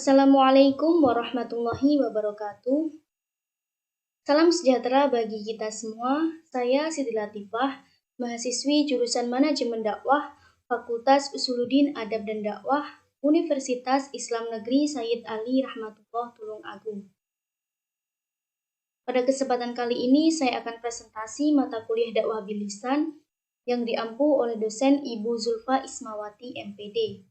Assalamualaikum warahmatullahi wabarakatuh. Salam sejahtera bagi kita semua. Saya Siti Latifah, mahasiswi jurusan Manajemen Dakwah, Fakultas Usuluddin Adab dan Dakwah, Universitas Islam Negeri Sayyid Ali Rahmatullah Tulungagung. Pada kesempatan kali ini saya akan presentasi mata kuliah dakwah bilisan yang diampu oleh dosen Ibu Zulfa Ismawati MPD.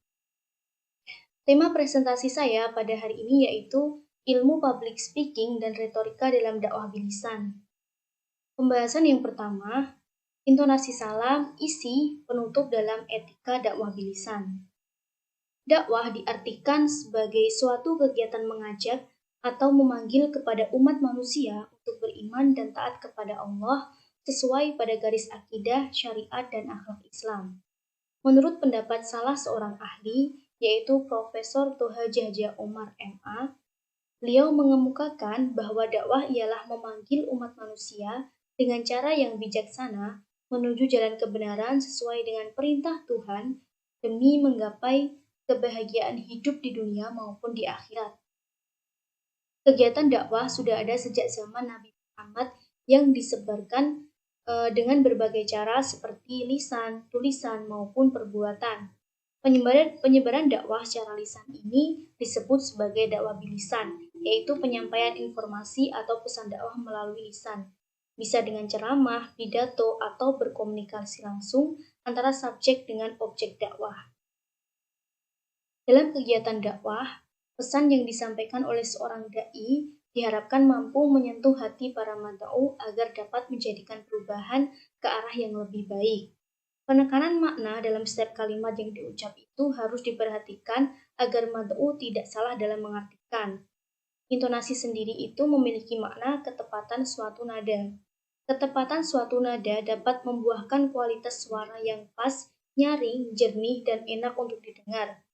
Tema presentasi saya pada hari ini yaitu ilmu public speaking dan retorika dalam dakwah bilisan. Pembahasan yang pertama, intonasi salam, isi, penutup dalam etika dakwah bilisan. Dakwah diartikan sebagai suatu kegiatan mengajak atau memanggil kepada umat manusia untuk beriman dan taat kepada Allah sesuai pada garis akidah, syariat, dan akhlak Islam. Menurut pendapat salah seorang ahli, yaitu Profesor Toha Jahja Omar MA, beliau mengemukakan bahwa dakwah ialah memanggil umat manusia dengan cara yang bijaksana menuju jalan kebenaran sesuai dengan perintah Tuhan demi menggapai kebahagiaan hidup di dunia maupun di akhirat. Kegiatan dakwah sudah ada sejak zaman Nabi Muhammad yang disebarkan dengan berbagai cara seperti lisan, tulisan, maupun perbuatan. Penyebaran dakwah secara lisan ini disebut sebagai dakwah bilisan, yaitu penyampaian informasi atau pesan dakwah melalui lisan. Bisa dengan ceramah, pidato, atau berkomunikasi langsung antara subjek dengan objek dakwah. Dalam kegiatan dakwah, pesan yang disampaikan oleh seorang dai diharapkan mampu menyentuh hati para mad'u agar dapat menjadikan perubahan ke arah yang lebih baik. Penekanan makna dalam setiap kalimat yang diucap itu harus diperhatikan agar mad'u tidak salah dalam mengartikan. Intonasi sendiri itu memiliki makna ketepatan suatu nada. Ketepatan suatu nada dapat membuahkan kualitas suara yang pas, nyaring, jernih, dan enak untuk didengar.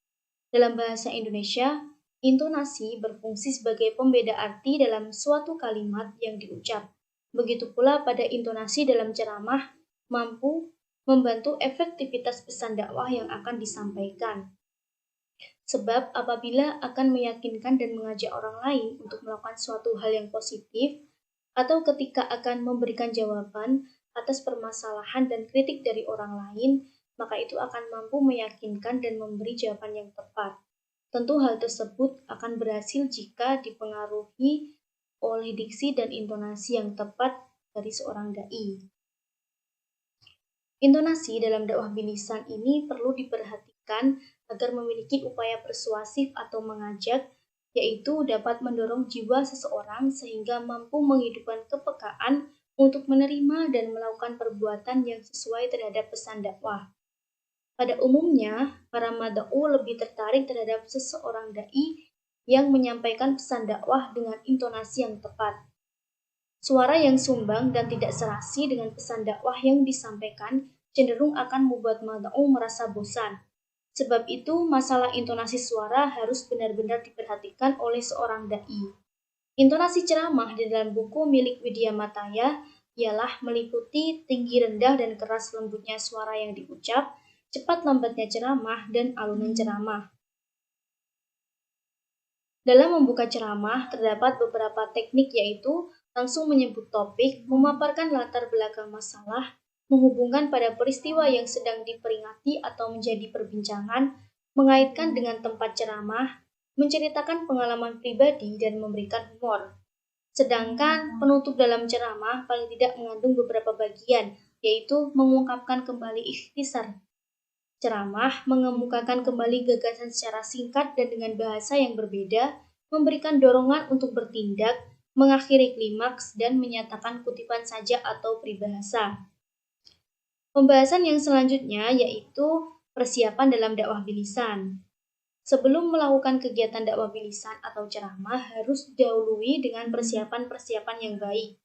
Dalam bahasa Indonesia, intonasi berfungsi sebagai pembeda arti dalam suatu kalimat yang diucap. Begitu pula pada intonasi dalam ceramah mampu membantu efektivitas pesan dakwah yang akan disampaikan. Sebab apabila akan meyakinkan dan mengajak orang lain untuk melakukan suatu hal yang positif, atau ketika akan memberikan jawaban atas permasalahan dan kritik dari orang lain, maka itu akan mampu meyakinkan dan memberi jawaban yang tepat. Tentu hal tersebut akan berhasil jika dipengaruhi oleh diksi dan intonasi yang tepat dari seorang dai. Intonasi dalam dakwah bilisan ini perlu diperhatikan agar memiliki upaya persuasif atau mengajak, yaitu dapat mendorong jiwa seseorang sehingga mampu menghidupkan kepekaan untuk menerima dan melakukan perbuatan yang sesuai terhadap pesan dakwah. Pada umumnya, para mad'u lebih tertarik terhadap seseorang dai yang menyampaikan pesan dakwah dengan intonasi yang tepat. Suara yang sumbang dan tidak serasi dengan pesan dakwah yang disampaikan cenderung akan membuat mad'u merasa bosan. Sebab itu, masalah intonasi suara harus benar-benar diperhatikan oleh seorang dai. Intonasi ceramah di dalam buku milik Widya Mataya ialah meliputi tinggi rendah dan keras lembutnya suara yang diucap, cepat lambatnya ceramah, dan alunan ceramah. Dalam membuka ceramah, terdapat beberapa teknik yaitu langsung menyebut topik, memaparkan latar belakang masalah, menghubungkan pada peristiwa yang sedang diperingati atau menjadi perbincangan, mengaitkan dengan tempat ceramah, menceritakan pengalaman pribadi, dan memberikan humor. Sedangkan penutup dalam ceramah paling tidak mengandung beberapa bagian, yaitu mengungkapkan kembali ikhtisar ceramah, mengemukakan kembali gagasan secara singkat dan dengan bahasa yang berbeda, memberikan dorongan untuk bertindak, mengakhiri klimaks, dan menyatakan kutipan saja atau peribahasa. Pembahasan yang selanjutnya yaitu persiapan dalam dakwah bilisan. Sebelum melakukan kegiatan dakwah bilisan atau ceramah harus didahului dengan persiapan-persiapan yang baik.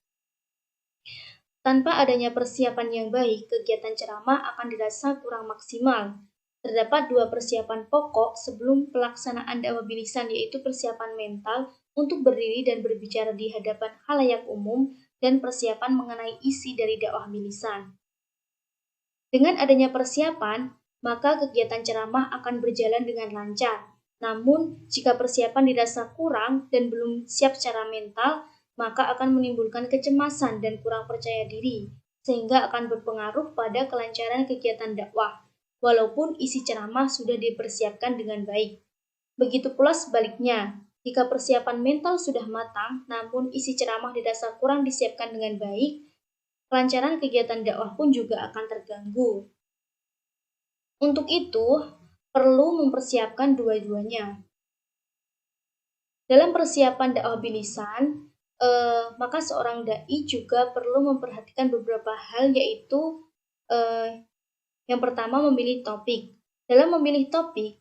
Tanpa adanya persiapan yang baik, kegiatan ceramah akan dirasa kurang maksimal. Terdapat dua persiapan pokok sebelum pelaksanaan dakwah bilisan, yaitu persiapan mental untuk berdiri dan berbicara di hadapan khalayak umum dan persiapan mengenai isi dari dakwah bilisan. Dengan adanya persiapan, maka kegiatan ceramah akan berjalan dengan lancar. Namun, jika persiapan dirasa kurang dan belum siap secara mental, maka akan menimbulkan kecemasan dan kurang percaya diri, sehingga akan berpengaruh pada kelancaran kegiatan dakwah, walaupun isi ceramah sudah dipersiapkan dengan baik. Begitu pula sebaliknya, jika persiapan mental sudah matang, namun isi ceramah dirasa kurang disiapkan dengan baik, kelancaran kegiatan dakwah pun juga akan terganggu. Untuk itu, perlu mempersiapkan dua-duanya. Dalam persiapan dakwah bilisan, maka seorang dai juga perlu memperhatikan beberapa hal, yaitu yang pertama memilih topik. Dalam memilih topik,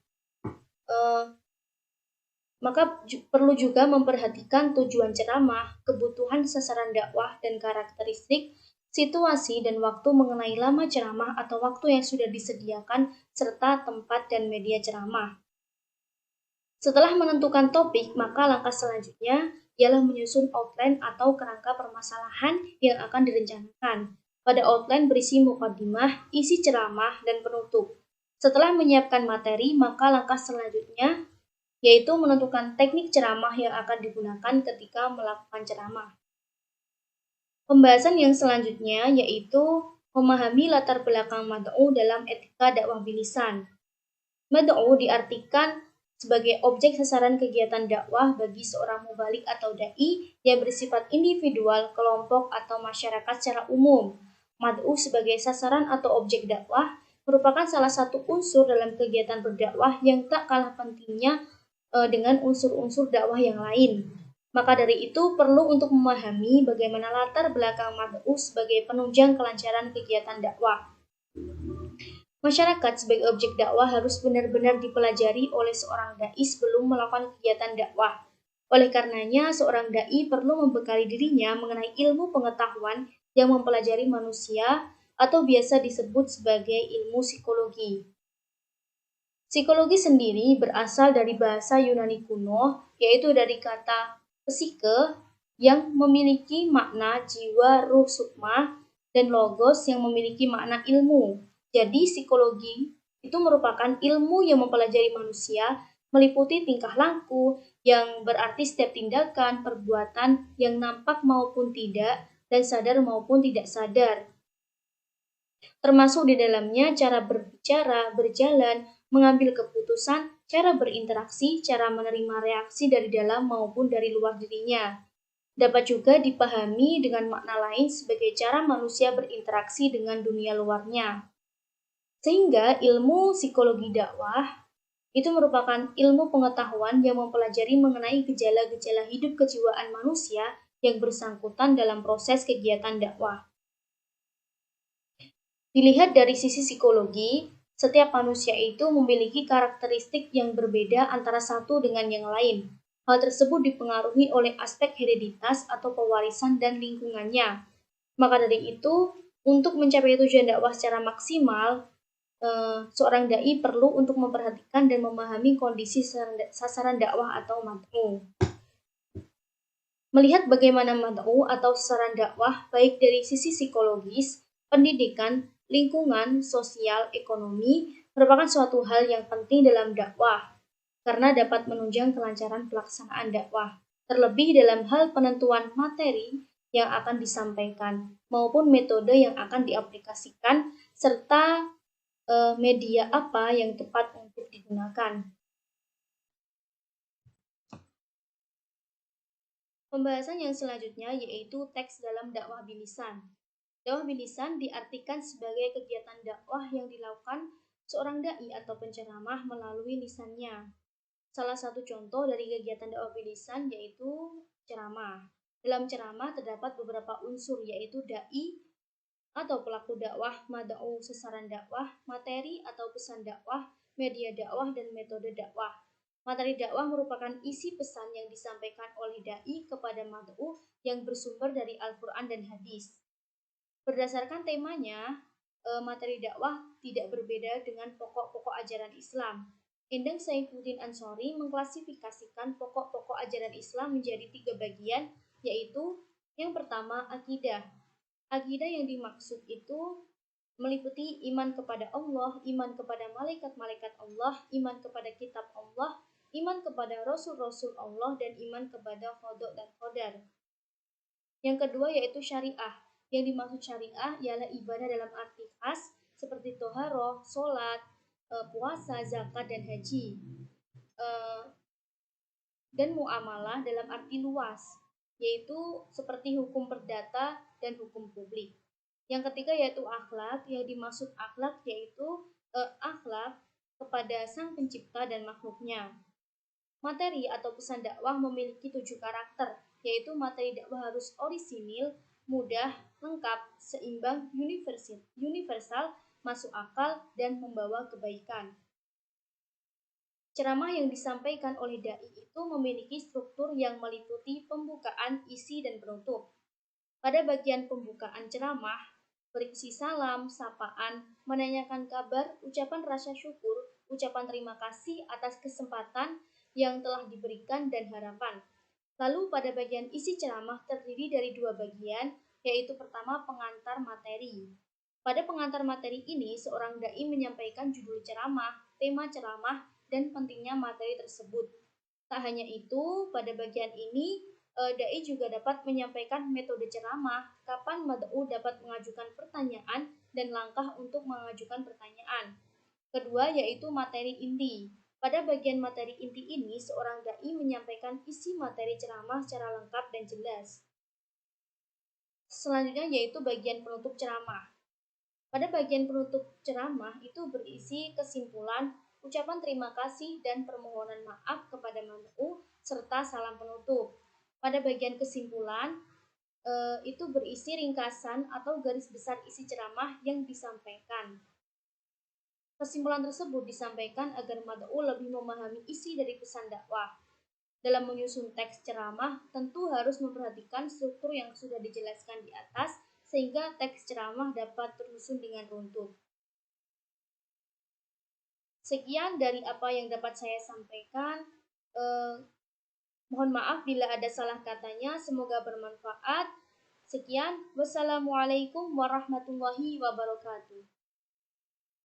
maka perlu juga memperhatikan tujuan ceramah, kebutuhan sasaran dakwah, dan karakteristik, situasi, dan waktu mengenai lama ceramah atau waktu yang sudah disediakan, serta tempat dan media ceramah. Setelah menentukan topik, maka langkah selanjutnya ialah menyusun outline atau kerangka permasalahan yang akan direncanakan. Pada outline berisi mukadimah, isi ceramah, dan penutup. Setelah menyiapkan materi, maka langkah selanjutnya yaitu menentukan teknik ceramah yang akan digunakan ketika melakukan ceramah. Pembahasan yang selanjutnya yaitu memahami latar belakang mad'u dalam etika dakwah bilisan. Mad'u diartikan sebagai objek sasaran kegiatan dakwah bagi seorang mubalik atau dai yang bersifat individual, kelompok, atau masyarakat secara umum. Mad'u sebagai sasaran atau objek dakwah merupakan salah satu unsur dalam kegiatan berdakwah yang tak kalah pentingnya dengan unsur-unsur dakwah yang lain. Maka dari itu perlu untuk memahami bagaimana latar belakang mad'u sebagai penunjang kelancaran kegiatan dakwah. Masyarakat sebagai objek dakwah harus benar-benar dipelajari oleh seorang dai sebelum melakukan kegiatan dakwah. Oleh karenanya, seorang dai perlu membekali dirinya mengenai ilmu pengetahuan yang mempelajari manusia atau biasa disebut sebagai ilmu psikologi. Psikologi sendiri berasal dari bahasa Yunani kuno, yaitu dari kata psike yang memiliki makna jiwa, ruh, sukma, dan logos yang memiliki makna ilmu. Jadi psikologi itu merupakan ilmu yang mempelajari manusia, meliputi tingkah laku yang berarti setiap tindakan, perbuatan yang nampak maupun tidak, dan sadar maupun tidak sadar. Termasuk di dalamnya cara berbicara, berjalan, mengambil keputusan, cara berinteraksi, cara menerima reaksi dari dalam maupun dari luar dirinya. Dapat juga dipahami dengan makna lain sebagai cara manusia berinteraksi dengan dunia luarnya. Sehingga ilmu psikologi dakwah itu merupakan ilmu pengetahuan yang mempelajari mengenai gejala-gejala hidup kejiwaan manusia yang bersangkutan dalam proses kegiatan dakwah. Dilihat dari sisi psikologi, setiap manusia itu memiliki karakteristik yang berbeda antara satu dengan yang lain. Hal tersebut dipengaruhi oleh aspek hereditas atau pewarisan dan lingkungannya. Maka dari itu, untuk mencapai tujuan dakwah secara maksimal, seorang dai perlu untuk memperhatikan dan memahami kondisi sasaran dakwah atau mad'u. Melihat bagaimana mad'u atau sasaran dakwah baik dari sisi psikologis, pendidikan, lingkungan, sosial, ekonomi merupakan suatu hal yang penting dalam dakwah karena dapat menunjang kelancaran pelaksanaan dakwah, terlebih dalam hal penentuan materi yang akan disampaikan maupun metode yang akan diaplikasikan serta media apa yang tepat untuk digunakan. Pembahasan yang selanjutnya yaitu teks dalam dakwah bilisan. Dakwah bilisan diartikan sebagai kegiatan dakwah yang dilakukan seorang dai atau penceramah melalui lisannya. Salah satu contoh dari kegiatan dakwah bilisan yaitu ceramah. Dalam ceramah terdapat beberapa unsur yaitu dai atau pelaku dakwah, mad'u sasaran dakwah, materi atau pesan dakwah, media dakwah, dan metode dakwah. Materi dakwah merupakan isi pesan yang disampaikan oleh dai kepada mad'u yang bersumber dari Al-Quran dan hadis. Berdasarkan temanya, materi dakwah tidak berbeda dengan pokok-pokok ajaran Islam. Endang Saifuddin Ansori mengklasifikasikan pokok-pokok ajaran Islam menjadi 3 bagian, yaitu yang pertama akidah. Akidah yang dimaksud itu meliputi iman kepada Allah, iman kepada malaikat-malaikat Allah, iman kepada kitab Allah, iman kepada Rasul-Rasul Allah, dan iman kepada qada dan qadar. Yang kedua yaitu syariah. Yang dimaksud syariah ialah ibadah dalam arti khas seperti toharoh, sholat, puasa, zakat, dan haji. Dan muamalah dalam arti luas, yaitu seperti hukum perdata dan hukum publik. Yang ketiga yaitu akhlak. Yang dimaksud akhlak yaitu akhlak kepada Sang Pencipta dan makhluknya. Materi atau pesan dakwah memiliki 7 karakter, yaitu materi dakwah harus orisinil, mudah, lengkap, seimbang, universal, masuk akal, dan membawa kebaikan. Ceramah yang disampaikan oleh dai itu memiliki struktur yang meliputi pembukaan, isi, dan penutup. Pada bagian pembukaan ceramah, berisi salam, sapaan, menanyakan kabar, ucapan rasa syukur, ucapan terima kasih atas kesempatan yang telah diberikan, dan harapan. Lalu pada bagian isi ceramah terdiri dari 2 bagian, yaitu pertama pengantar materi. Pada pengantar materi ini, seorang dai menyampaikan judul ceramah, tema ceramah, dan pentingnya materi tersebut. Tak hanya itu, pada bagian ini, dai juga dapat menyampaikan metode ceramah, kapan mad'u dapat mengajukan pertanyaan, dan langkah untuk mengajukan pertanyaan. Kedua, yaitu materi inti. Pada bagian materi inti ini, seorang dai menyampaikan isi materi ceramah secara lengkap dan jelas. Selanjutnya yaitu bagian penutup ceramah. Pada bagian penutup ceramah itu berisi kesimpulan, ucapan terima kasih, dan permohonan maaf kepada mad'u serta salam penutup. Pada bagian kesimpulan itu berisi ringkasan atau garis besar isi ceramah yang disampaikan. Kesimpulan tersebut disampaikan agar mad'u lebih memahami isi dari pesan dakwah. Dalam menyusun teks ceramah, tentu harus memperhatikan struktur yang sudah dijelaskan di atas sehingga teks ceramah dapat tersusun dengan runtut. Sekian dari apa yang dapat saya sampaikan. Mohon maaf bila ada salah katanya, semoga bermanfaat. Sekian, wassalamualaikum warahmatullahi wabarakatuh.